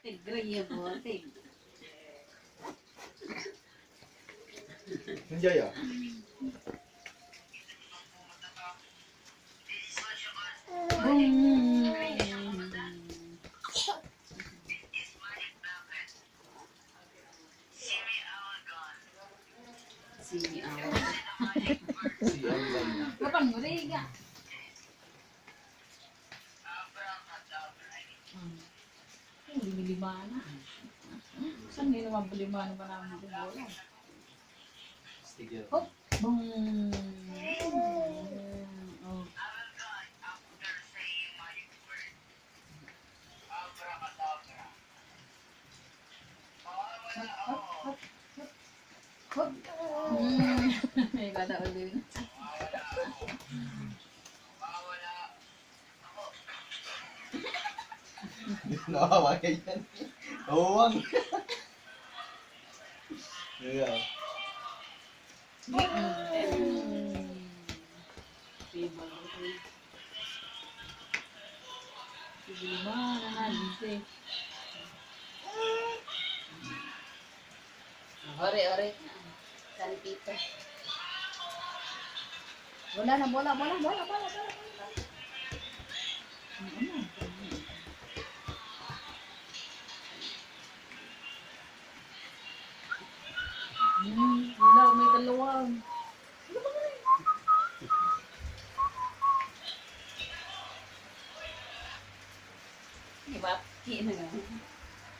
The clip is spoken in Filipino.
Agreeable. Nandiyan ya? Sini awal. Si Alan. Kapan mo rin ka? Lima-lima na. Saan ngayon naman lima na ba namin yung bola? Sticker. Hop! Bong! Oh. Hop! Hop! May kata ulit. Nakawa ka yan. Huwag. Yeah. Lima na natin. Ore. Salpito. Bola na, bola. Wala, may dalawang. Diba? Kina nga.